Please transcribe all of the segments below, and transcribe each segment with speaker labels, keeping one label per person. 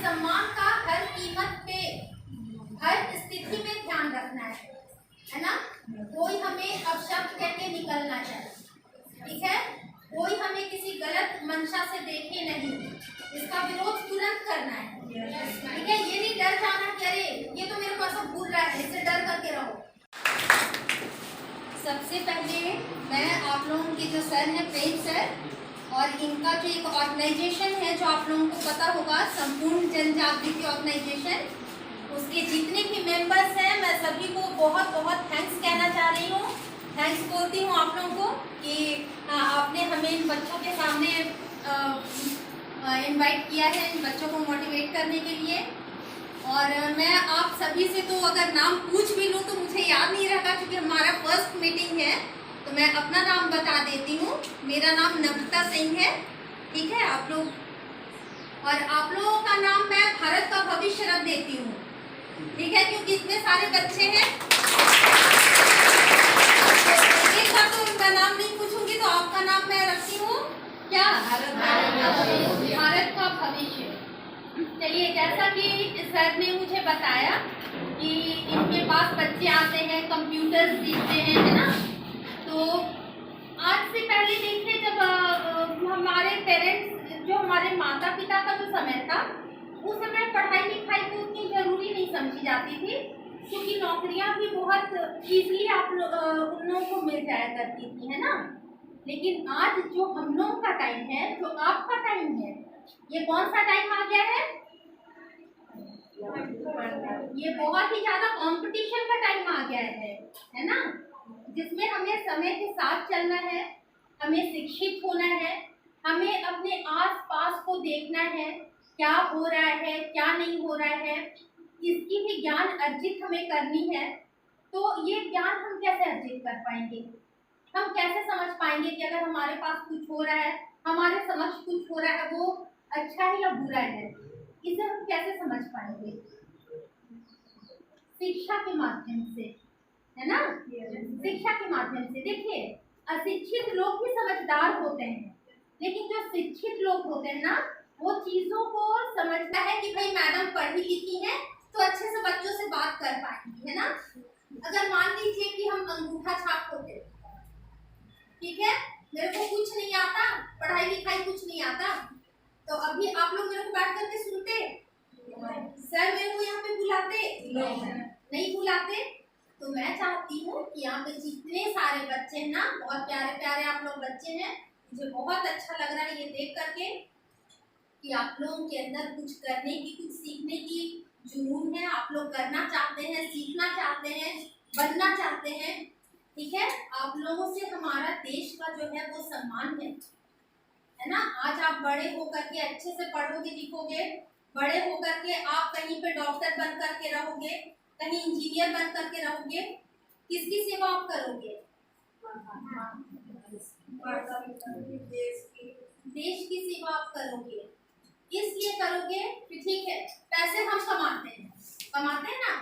Speaker 1: सम्मान का हर कीमत पे, हर स्थिति में ध्यान रखना है ना। कोई हमें अपशब्द कह के निकलना चाहिए, ठीक है। कोई हमें किसी गलत मंशा से देखे नहीं, इसका विरोध तुरंत करना है, ठीक है। ये नहीं डर जाना कि अरे ये तो मेरे को ऐसा भूल रहा है, इससे डर करके रहो। सबसे पहले मैं आप लोगों के जो सर हैं प्रेम सर, और इनका जो एक ऑर्गेनाइजेशन है जो आप लोगों को पता होगा, संपूर्ण जन जागृति ऑर्गेनाइजेशन, उसके जितने भी मेंबर्स हैं मैं सभी को बहुत बहुत थैंक्स कहना चाह रही हूँ। थैंक्स बोलती हूँ आप लोगों को कि आपने हमें इन बच्चों के सामने इनवाइट किया है, इन बच्चों को मोटिवेट करने के लिए। और मैं आप सभी से तो अगर नाम पूछ भी लूँ तो मुझे याद नहीं रहेगा, क्योंकि हमारा फर्स्ट मीटिंग है। तो मैं अपना नाम बता देती हूँ, मेरा नाम नम्रता सिंह है, ठीक है आप लोग। और आप लोगों का नाम मैं भारत का भविष्य रख देती हूँ, ठीक है, क्योंकि इतने सारे बच्चे हैं। एक बार तो उनका नाम नहीं पूछूंगी तो आपका नाम मैं रखती हूँ क्या, भारत का भविष्य। चलिए, जैसा कि सर ने मुझे बताया कि इनके पास बच्चे आते हैं, कंप्यूटर सीखते हैं, है ना। तो आज से पहले देखिए, जब हमारे पेरेंट्स, जो हमारे माता पिता का जो समय था, उस समय पढ़ाई लिखाई को उतनी जरूरी नहीं समझी जाती थी, क्योंकि नौकरियां भी बहुत ईजिली आप उन लोगों को मिल जाया करती थी, है ना। लेकिन आज जो हम लोगों का टाइम है, जो आपका टाइम है, ये कौन सा टाइम आ गया है? ये बहुत ही ज्यादा कंपटीशन का टाइम आ गया है ना, जिसमें हमें समय के साथ चलना है, हमें शिक्षित होना है, हमें अपने आस पास को देखना है, क्या हो रहा है क्या नहीं हो रहा है, इसकी भी ज्ञान अर्जित हमें करनी है। तो ये ज्ञान हम कैसे अर्जित कर पाएंगे? हम कैसे समझ पाएंगे कि अगर हमारे पास कुछ हो रहा है, हमारे समक्ष कुछ हो रहा है, वो अच्छा है या बुरा है, इसे हम कैसे समझ पाएंगे? शिक्षा के माध्यम से, है ना, शिक्षा के माध्यम से। देखिए, अशिक्षित लोग भी समझदार होते हैं, लेकिन जो शिक्षित लोग होते हैं ना, वो चीजों को समझता है कि भाई मैडम पढ़ी लिखी है तो अच्छे से बच्चों से बात कर पाएंगी, है ना। अगर मान लीजिए कि हम अंगूठा छाप होते, ठीक है, मेरे को कुछ नहीं आता, पढ़ाई लिखाई कुछ नहीं आता, तो अभी आप लोग मेरे को बैठ करके सुनते? सर मेरे को यहाँ पे बुलाते? नहीं बुलाते। तो मैं चाहती हूँ कि यहाँ पे जितने सारे बच्चे हैं ना, बहुत प्यारे प्यारे आप लोग बच्चे हैं, मुझे बहुत अच्छा लग रहा है ये देख करके कि आप लोगों के अंदर कुछ करने की, कुछ सीखने की जुनून है, आप लोग करना चाहते हैं, सीखना चाहते हैं, बनना चाहते हैं, ठीक है। आप लोगों से हमारा देश का जो है वो सम्मान है ना। आज आप बड़े होकर के अच्छे से पढ़ोगे लिखोगे, बड़े होकर के आप कहीं पे डॉक्टर बन करके रहोगे, कहीं इंजीनियर बन करके रहोगे, किसकी सेवा आप करोगे? देश की सेवा आप करोगे, इसलिए करोगे कि ठीक है, पैसे हम कमाते हैं ना।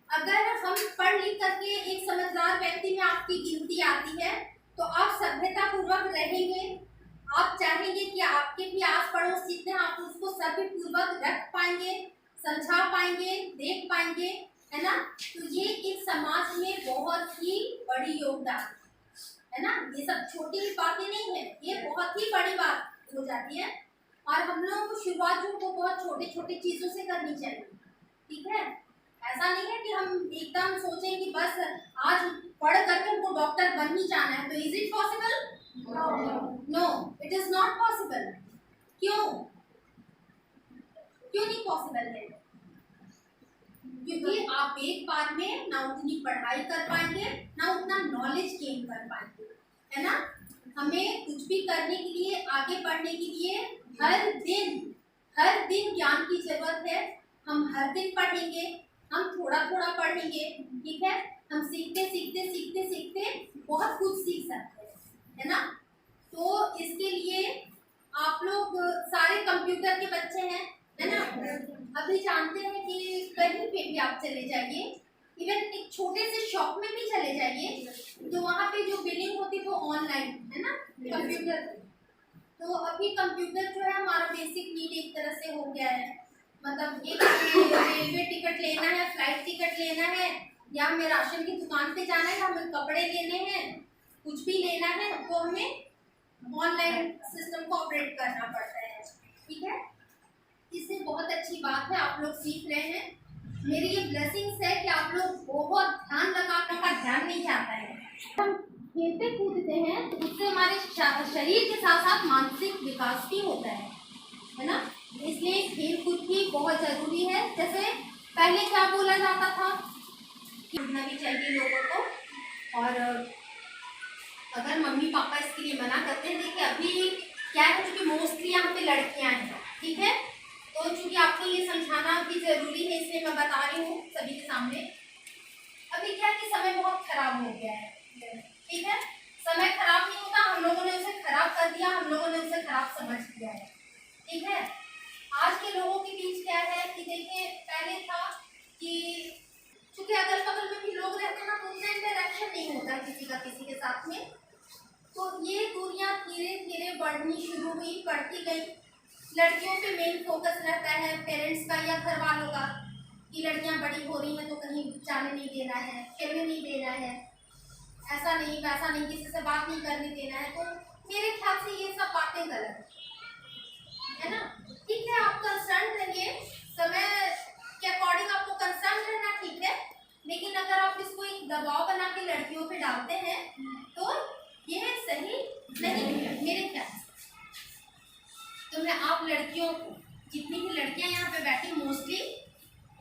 Speaker 1: अगर हम पढ़ लिख करके एक समझदार व्यक्ति में आपकी गिनती आती है, तो आप सभ्यता पूर्वक रहेंगे, आप चाहेंगे कि आपके भी आस पड़ोस जितने, आप उसको सभ्य पूर्वक रख पाएंगे, समझा पाएंगे, देख पाएंगे, है ना। तो ये एक समाज में बहुत ही बड़ी योगदान है ना। ये सब छोटी बातें नहीं है, ये बहुत ही बड़ी बात हो जाती है। और हम लोगों को शुरुआत जो वो बहुत छोटे छोटे चीजों से करनी चाहिए, ठीक है। ऐसा नहीं है कि हम एकदम सोचें कि बस आज पढ़ करके हमको डॉक्टर बन ही जाना है। तो is it possible? No, it is not possible. क्यों नहीं पॉसिबल है? क्योंकि आप एक बार में ना उतनी पढ़ाई कर पाएंगे, ना उतना नॉलेज गेन कर पाएंगे, है ना। हमें कुछ भी करने के लिए, आगे बढ़ने के लिए हर दिन ज्ञान की जरूरत है। हम हर दिन पढ़ेंगे, हम थोड़ा थोड़ा पढ़ेंगे, ठीक है। हम सीखते सीखते सीखते सीखते बहुत कुछ सीख सकते हैं, है ना। तो इसके लिए आप लोग सारे कंप्यूटर के बच्चे हैं, है ना। अभी जानते हैं कि कहीं पे भी आप चले जाइए, इवन एक छोटे से शॉप में भी चले जाइए, तो वहाँ पे जो बिलिंग होती है वो ऑनलाइन, है ना, कंप्यूटर। तो अभी कंप्यूटर जो है हमारा बेसिक नीड एक तरह से हो गया है। मतलब एक रेलवे टिकट लेना है, फ्लाइट टिकट लेना है, या हमें राशन की दुकान पे जाना है, हमें कपड़े लेने हैं, कुछ भी लेना है तो हमें ऑनलाइन सिस्टम को ऑपरेट करना पड़ता है। ठीक है, इससे बहुत अच्छी बात है, आप लोग सीख रहे हैं। मेरी ये ब्लेसिंग्स है कि आप लोग बहुत ध्यान लगा, आप लोग का ध्यान नहीं जाता है। हम खेलते कूदते हैं तो उससे हमारे शरीर के साथ साथ मानसिक विकास भी होता है ना। इसलिए खेल कूद भी बहुत जरूरी है। जैसे पहले क्या बोला जाता था, खेलना भी चाहिए लोगों को, और अगर मम्मी पापा इसके लिए मना करते हैं, देखिए अभी क्या है, क्योंकि मोस्टली यहाँ पे लड़कियां हैं, ठीक है, तो चूंकि आपको ये समझाना भी जरूरी है इसलिए मैं बता रही हूँ सभी के सामने। अभी क्या कि समय बहुत खराब हो गया है, ठीक है, समय खराब नहीं होता, हम लोगों ने उसे खराब कर दिया, हम लोगों ने उसे खराब समझ लिया है। ठीक है, आज के लोगों के बीच क्या है कि देखिए पहले था कि चूंकि अगल बगल में भी लोग रहते हैं ना, तो उनसे इंटरेक्शन नहीं होता किसी का किसी के साथ में, तो ये दूरियां धीरे धीरे बढ़नी शुरू हुई, बढ़ती गई। लड़कियों पे मेन फोकस रहता है पेरेंट्स का या घर वालों का कि लड़कियां बड़ी हो रही हैं तो कहीं जाने नहीं देना है, खेलने नहीं देना है, ऐसा नहीं वैसा नहीं, किसी से बात नहीं करने देना है। तो मेरे ख्याल से ये सब बातें गलत है ना। ठीक है, आप कंसर्न रहिए, समय के अकॉर्डिंग आपको कंसर्न रहना ठीक है, लेकिन अगर आप इसको एक दबाव बना के लड़कियों पे डालते हैं तो यह सही नहीं है मेरे ख्याल से। तो मैं आप लड़कियों को, जितनी भी लड़कियां यहाँ पे बैठी मोस्टली,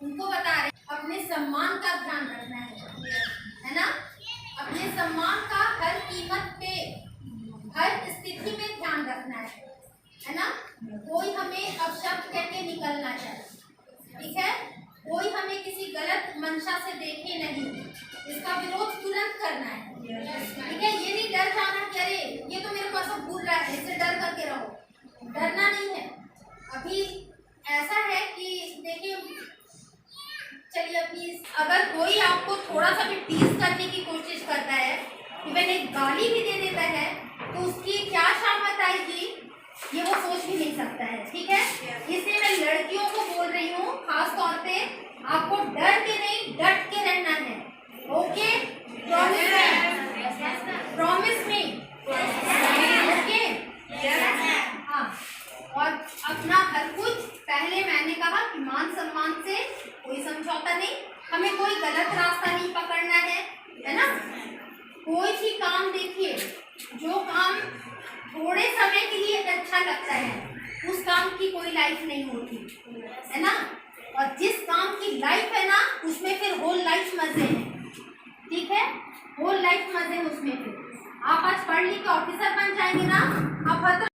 Speaker 1: उनको बता रहे अपने सम्मान का ध्यान रखना है ना। अपने सम्मान का हर कीमत पे, हर स्थिति में ध्यान रखना है ना। कोई हमें अपशब्द कह के निकलना चाहिए, ठीक है, कोई हमें किसी गलत मंशा से देखे नहीं, इसका विरोध तुरंत करना है, ठीक है। ये नहीं डर जाना कि अरे ये तो मेरे को ऐसा भूल रहा है, इससे डर करके रहो, डरना नहीं है। अभी ऐसा है कि देखिए, चलिए अभी अगर कोई आपको थोड़ा सा भी टीज करने की कोशिश करता है, इवन एक गाली भी दे देता है, तो उसकी क्या शामत आएगी ये वो सोच भी नहीं सकता है, ठीक है। इसलिए मैं लड़कियों को बोल रही हूँ खास तौर पे, आपको डर के नहीं डट के रहना है, ओके, प्रॉमिस मी, ओके, हाँ। और अपना हर कुछ, पहले मैंने कहा कि मान सम्मान से कोई समझौता नहीं, हमें कोई गलत रास्ता नहीं पकड़ना है ना। कोई भी काम देखिए, जो काम थोड़े समय के लिए अच्छा लगता है उस काम की कोई लाइफ नहीं होती है ना, और जिस काम की लाइफ है ना उसमें फिर होल लाइफ मजे हैं, ठीक है, होल लाइफ मजे उसमें। फिर आप आज पढ़ लिख के ऑफिसर बन जाएंगे ना, आप